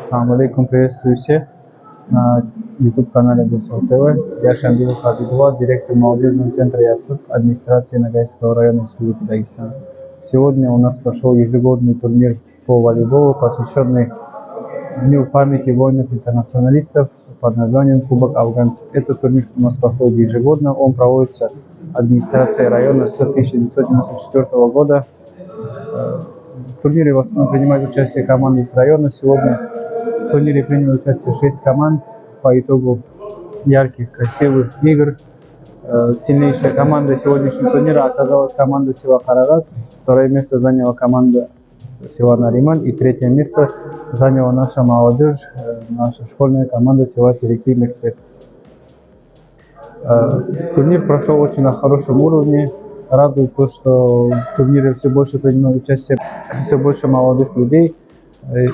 Ассаламу алейкум, приветствую всех на YouTube-канале ВЕРНУТЬСЯ ТВ. Я Шамбилов Хабибулла, директор молодежного центра ЯСУК администрации Ногайского района Республики Дагестан. Сегодня у нас прошел ежегодный турнир по волейболу, посвященный Дню памяти воинов-интернационалистов под названием КУБОК АФГАНЦЕВ. Этот турнир у нас проходит ежегодно, он проводится администрацией района с 1994 года. В турнире в основном принимают участие команды с района. Сегодня в турнире приняло участие 6 команд. По итогу ярких, красивых игр сильнейшая команда сегодняшнего турнира оказалась команда с.Карагас. Второе место заняла команда с.Нариман. И третье место заняла наша молодежь, наша школьная команда с.Терекли-Мектеб. Турнир прошел очень на хорошем уровне. Радует то, что в турнире все больше принимает участие, все больше молодых людей.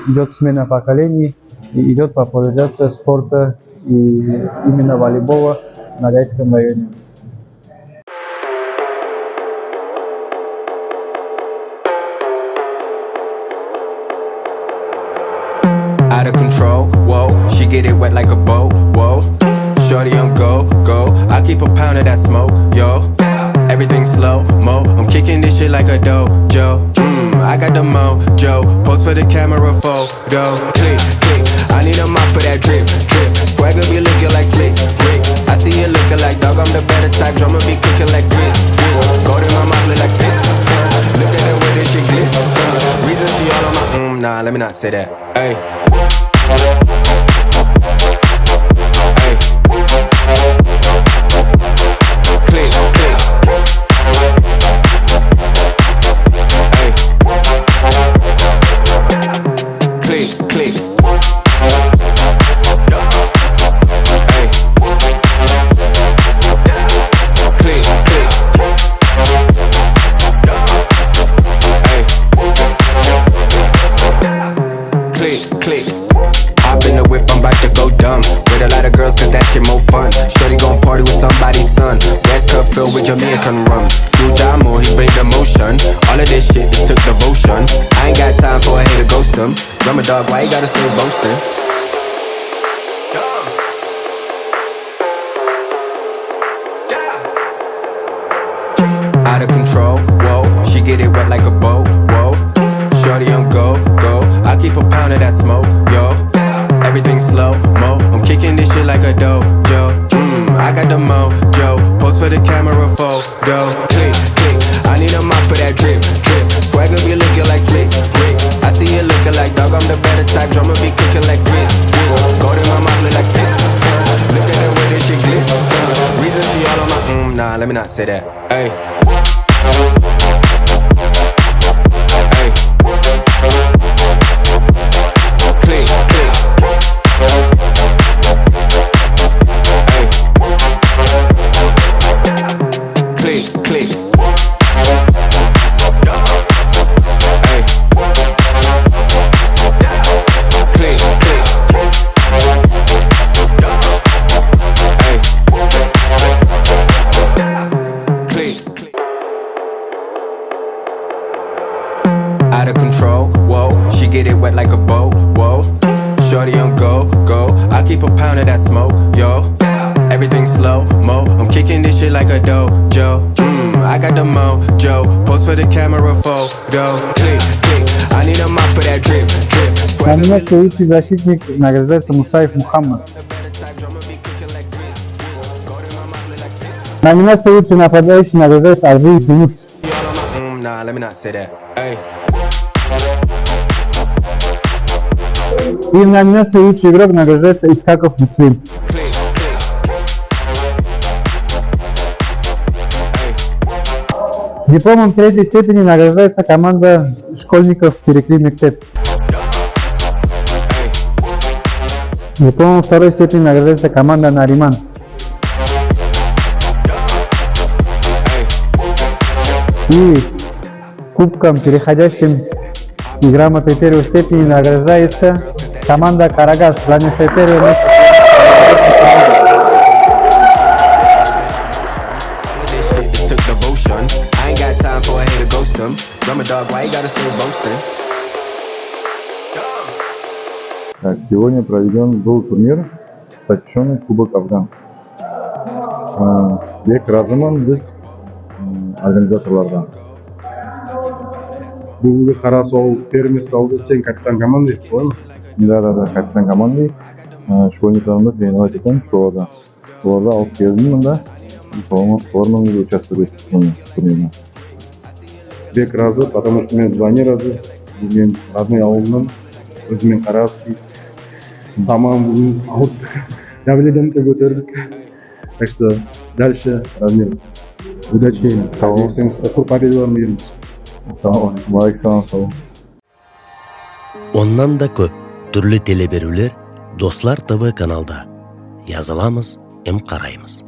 Идет смена поколений и идет популяризация спорта и именно волейбола в Ногайском районе. Out of control, whoa, she get it wet like a boat, whoa. Shorty on go, go, I keep a pound of that smoke, yo. Everything slow, mo, I'm kicking this shit like a dojo. I got the mojo, post for the camera photo. Click, click, I need a mop for that drip, drip. Swagger be looking like slick, Rick. I see you looking like dog, I'm the better type. Drummer be cooking like grits, gold in my mouth look like this. Look at the way this shit glitz. Reason she all on my, nah, let me not say that. Hey. Click, click. Hey. Click, click. Hey. Click, click. Hey. Click, click. Hop in the whip, I'm about to go dumb. With a lot of girls, cause that shit more fun. Shorty gon' party with somebody's son. Red cup filled with Jamaican rum. Do Jamo, he bring the motion. All of this shit, it took devotion. I ain't got time for a hater ghost him. Drummer dog, why you gotta stay boasting? Out of control, whoa. She get it wet like a boat, whoa. Shorty on go, go. I keep a pound of that smoke, yo. Everything slow, mo. I'm kicking this shit like a dojo. I got the mojo. Post for the camera photo. Click, click. I need a mop for that drip, drip. Swagger be looking like slick, Rick. I see you looking like dog, I'm the better type. Drummer be cooking like grits, gold in my mouth look like this. Look at the way this shit glitz. Reason she all on my, nah, let me not say that. Hey. Hey. Click, click. Hey. Click, click. Hey. Click, click. Hey. Click, click. Out of control, whoa. She get it wet like a boat, whoa. Shorty on go, go. I keep a pound of that smoke, yo. Everything slow, mo. I'm kicking this shit like a dojo. I got the mojo. Post for the camera photo. Click, click. I need a mop for that drip, drip. Номинация «Лучший защитник» награждается Мусаев Мухаммад. Номинация «Лучший нападающий» награждается Аржиев Юнус. Nah, let me not say that. Hey. И в номинации «Лучший игрок» награждается Искаков Муслим. Дипломом третьей степени награждается команда школьников «Терекли-Мектеб». Дипломом второй степени награждается команда «Нариман». И кубком, переходящим и грамотой первой степени награждается команда «Карагас», занявшая первое место. Так, сегодня проведен был турнир, посвященный КУБОК АФГАНЦЕВ. Бек разыман біз организаторлардан. Бүгінгі қара сол термис алды, сен капитан команды, правильно? Да, капитан команды. Школьный команда тренировать етем школада. Оларда алып келдім мында. Олармен участвовать в турнире. Бек разы, потому что мен звони разы. Мен родной ауылынан, өзімен Қарағасский. Тамам бүгін алып, давлениемді көтердік. Так что дальше размер. Удачи. Ертеңгісі көп победаларын береміз. Салам. Оннан да көп түрлі телеберулер Достар ТВ каналда. Жазыламыз, қараймыз.